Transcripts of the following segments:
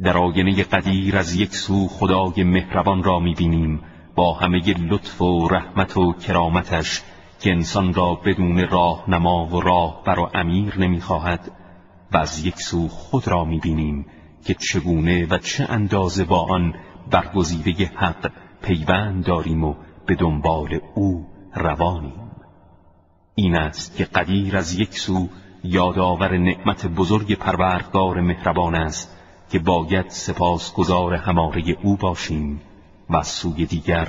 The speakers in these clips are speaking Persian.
در آینه قدیر از یک سو خدای مهربان را می‌بینیم با همه لطف و رحمت و کرامتش که انسان را بدون راهنما و راهبر و امیر نمی‌خواهد، و از یک سو خود را می‌بینیم که چگونه و چه اندازه با آن برگزیده حق پیوند داریم و به دنبال او روانیم. این است که قدیر از یک سو یادآور نعمت بزرگ پروردگار مهربان است که باید سپاسگزار هماره او باشیم، و از سوی دیگر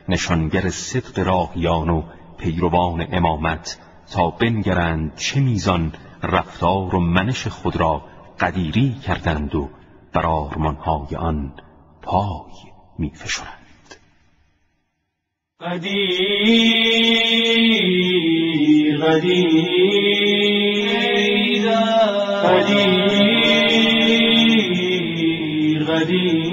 نشانگر صدق راهیان و پیروان امامت تا بنگرند چه میزان رفتار و منش خود را قدیری کردند و بر آرمانهای آن پای می‌فشارند. قدیر قدیر قدیر قدیر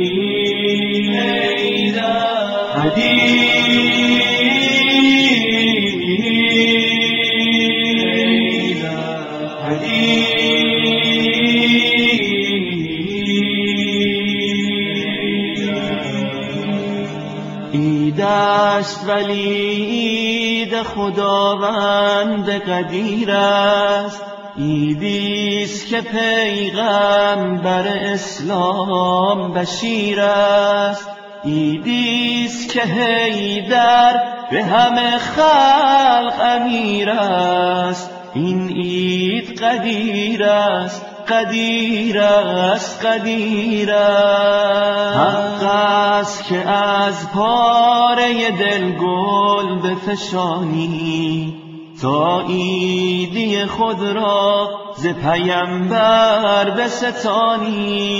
ایدست ولی عید خداوند قدیر است، ایدیست که پیغمبر اسلام بشیر است، ایدیست که حیدر به همه خلق امیر است. این عید قدیر است، قدیر است، قدیر است. حق است که از پاره دل گل بفشانی تا عیدی خود را ز پیمبر بستانید.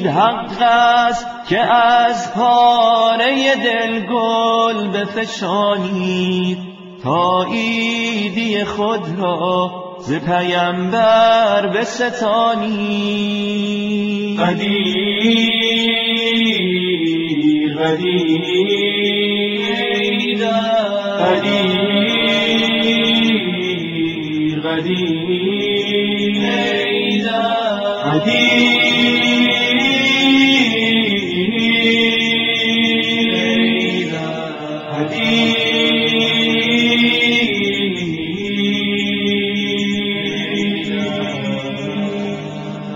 حق است که از پاره دل گل بفشانید تا عیدی خود را ز پیمبر بستانید. قدیر قدیر قدیر قدیر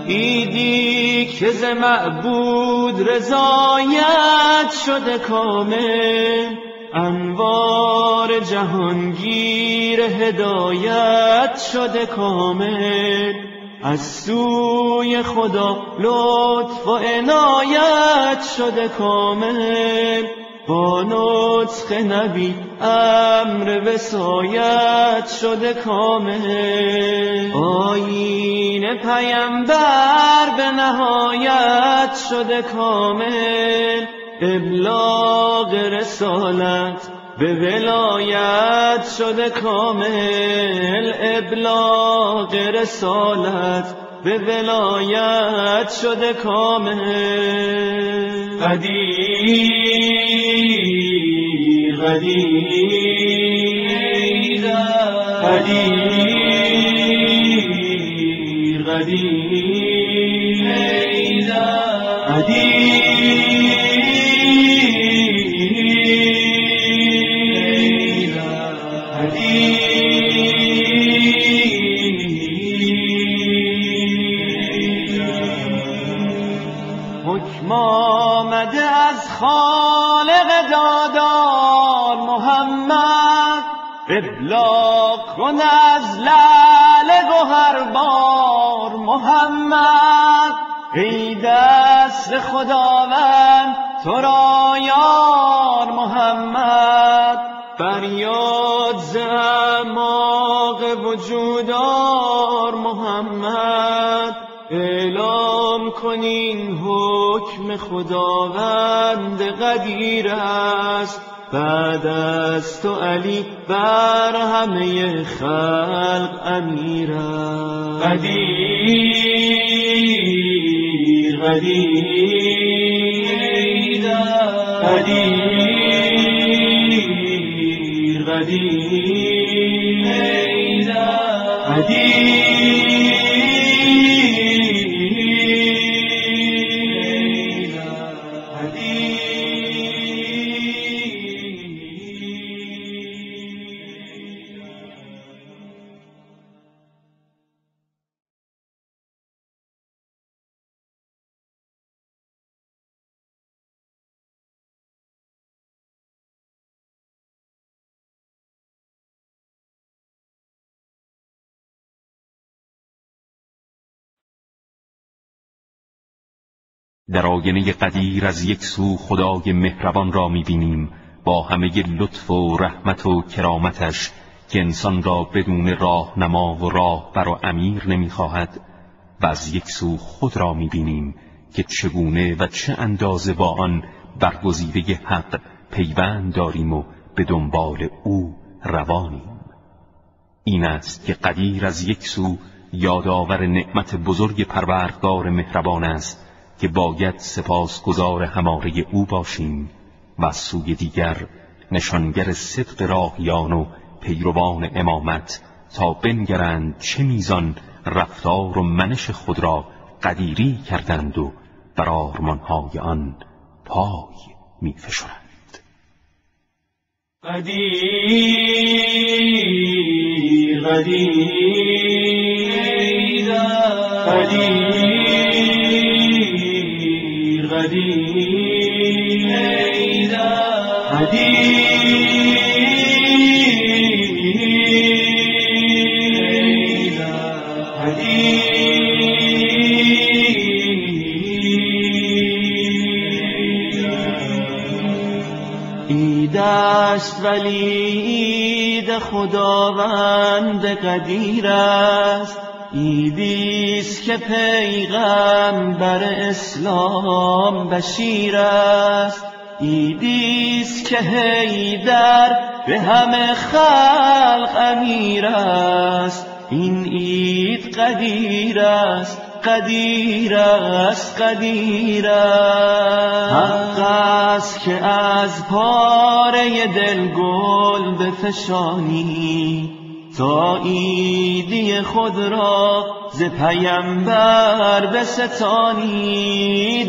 عیدی که ز معبود رضایت شده کامل، انوار جهانگیر هدایت شده کامل، از سوی خدا لطف و عنایت شده کامل، با نطق نبی امر وصایت شده کامل، آیین پیمبر به نهایت شده کامل، ابلاغ رسالت به ولایت شده کامل، ابلاغ رسالت به ولایت شده کامل. قدیر قدیر قدیر قدیر حکم آمده از خالق دادار محمد، ابلاغ کن از لعل گوهربار محمد. ای دست خداوند تو را یار محمد، فریاد ز اعماق وجودار محمد. اعلام کن این حکم خداوند قدیر است، بعد از تو علی بر همه خلق امیر است. قدیر قدیر قدیر قدیر قدیر در آینه قدیر از یک سو خدای مهربان را می‌بینیم با همه لطف و رحمت و کرامتش که انسان را بدون راهنما و راهبر و امیر نمی‌خواهد، و از یک سو خود را می‌بینیم که چگونه و چه اندازه با آن برگزیده حق پیوند داریم و به دنبال او روانیم. این است که قدیر از یک سو یادآور نعمت بزرگ پروردگار مهربان است که باید سپاسگزار هماره او باشیم، و از سوی دیگر نشانگر صدق راهیان و پیروان امامت تا بنگرند چه میزان رفتار و منش خود را قدیری کردند و بر آرمانهای آن پای می‌فشارند. قدیر قدیر قدیر قدیر ایدست ولی عید خداوند قدیر است، عیدیست که پیغمبر اسلام بشیر است، عیدیست که حیدر به همه خلق امیر است. این عید قدیر است، قدیر است، قدیر است. حق است که از پاره دل گل بفشانی تا عیدی خود را ز پیمبر بستانید.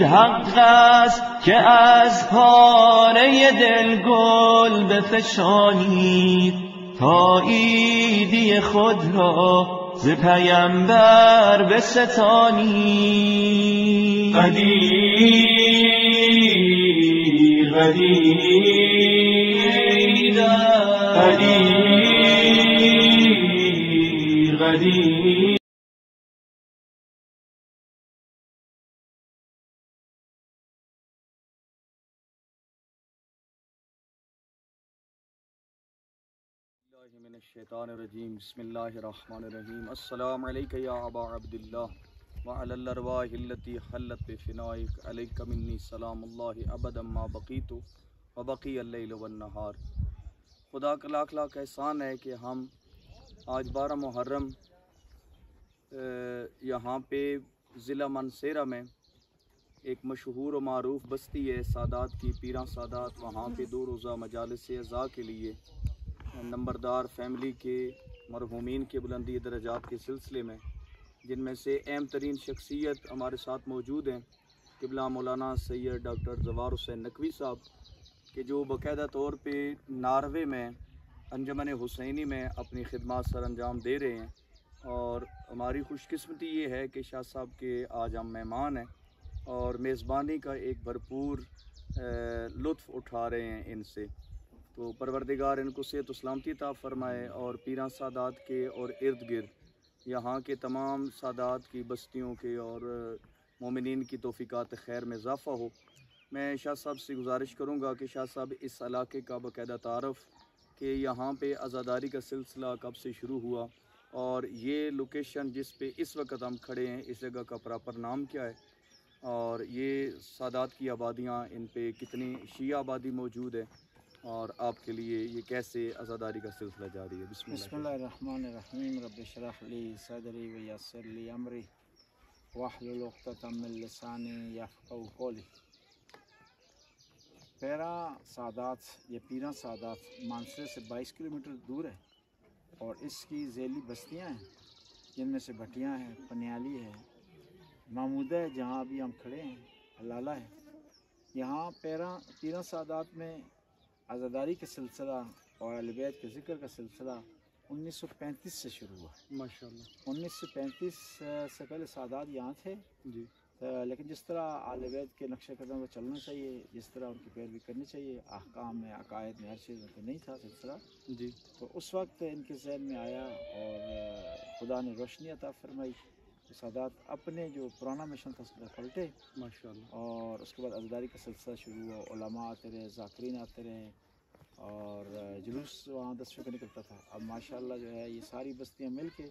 حق است که از پاره دل گل بفشانید تا عیدی خود را ز پیمبر بستانید. قدیر قدیر قدیر قدیر. من الشیطان الرجیم. بسم الله الرحمن الرحیم. السلام علیک یا ابا عبداللہ وعلی الارواح التي حلت بفنائک، علیک منی سلام اللہ ابدا ما بقیت وبقی اللیل والنہار۔ خدا کا لاکھ لاکھ احسان ہے کہ ہم آج 12 محرم یہاں پہ ضلع منصیرہ میں ایک مشہور و معروف بستی ہے سادات کی، پیراں سادات، وہاں پہ 2 روزہ مجالس عزا کے لیے نمبردار فیملی کے مرحومین کے بلندی درجات کے سلسلے میں، جن میں سے اہم ترین شخصیت ہمارے ساتھ موجود ہیں قبلہ مولانا سید ڈاکٹر زوار حسین نقوی صاحب، کہ جو باقاعدہ طور پہ ناروے میں انجمن حسینی میں اپنی خدمات سر انجام دے رہے ہیں۔ اور ہماری خوش قسمتی یہ ہے کہ شاہ صاحب کے آج ہم مہمان ہیں اور میزبانی کا ایک بھرپور لطف اٹھا رہے ہیں ان سے۔ تو پروردگار ان کو صحت و سلامتی عطا فرمائے اور پیراں سادات کے اور ارد گرد یہاں کے تمام سادات کی بستیوں کے اور مومنین کی توفیقات خیر میں اضافہ ہو۔ میں شاہ صاحب سے گزارش کروں گا کہ شاہ صاحب اس علاقے کا باقاعدہ تعارف کہ یہاں پہ عزاداری کا سلسلہ کب سے شروع ہوا اور یہ لوکیشن جس پہ اس وقت ہم کھڑے ہیں اس جگہ کا پراپر نام کیا ہے، اور یہ سادات کی آبادیاں ان پہ کتنی شیعہ آبادی موجود ہے، اور آپ کے لیے یہ کیسے عزاداری کا سلسلہ جاری ہے۔ بسم اللہ الرحمن الرحیم۔ رب اشرح لی صدری ویسر لی امری واحلل عقدۃ من لسانی یفقهوا قولی۔ پیراں سادات یا پیراں سادات مانسرے سے 22 کلومیٹر دور ہے اور اس کی ذیلی بستیاں ہیں جن میں سے بھٹیاں ہیں، پنیالی ہے، محمودہ ہے جہاں ابھی ہم کھڑے ہیں، لالہ ہے۔ یہاں پیراں سادات میں عزاداری کا سلسلہ اور اہل بیت کے ذکر کا سلسلہ 1935 سے شروع ہوا۔ ماشاءاللہ 1935 سے پہلے سادات یہاں تھے جی، لیکن جس طرح اہل بیت کے نقش قدم پر چلنا چاہیے، جس طرح ان کی پیروی کرنی چاہیے، احکام میں، عقائد میں، ہر چیز میں تو نہیں تھا سلسلہ، جی، تو اس وقت ان کے ذہن میں آیا اور خدا نے روشنی عطا فرمائی سادات اپنے جو پرانا مشن تھا اس کا پلٹے ماشاءاللہ. اور اس کے بعد عزاداری کا سلسلہ شروع ہوا. علماء آتے رہے, ذاکرین آتے رہے اور جلوس وہاں 10ویں کا نکلتا تھا. اب ماشاءاللہ جو ہے یہ ساری بستیاں مل کے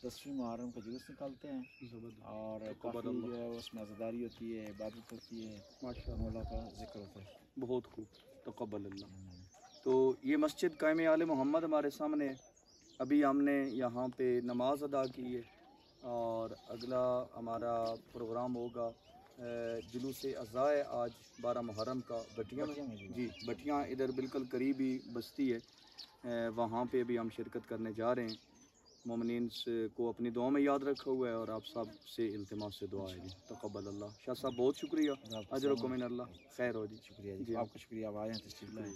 10ویں محرم کا جلوس نکالتے ہیں اور کافی جو ہے اس میں عزاداری ہوتی ہے, عبادت ہوتی ہے, ماشاءاللہ. مولا کا ذکر ہوتا ہے. بہت خوب, تقبل اللہ. تو یہ مسجد قائم آل محمد ہمارے سامنے ہے. ابھی ہم نے یہاں پہ نماز ادا کی ہے اور اگلا ہمارا پروگرام ہوگا جلوس عزاء آج 12 محرم کا بٹیاں میں. جی بٹیاں ادھر بالکل قریبی بستی ہے, وہاں پہ بھی ہم شرکت کرنے جا رہے ہیں. مومنین کو اپنی دعا میں یاد رکھا ہوا ہے اور آپ سب سے التماس سے دعا ہے. جی تقبل اللہ. شاہ صاحب بہت شکریہ, اجرکم من اللہ, خیر ہو جی. شکریہ جی, آپ کا شکریہ, آپ آئے ہیں تشریف لائے.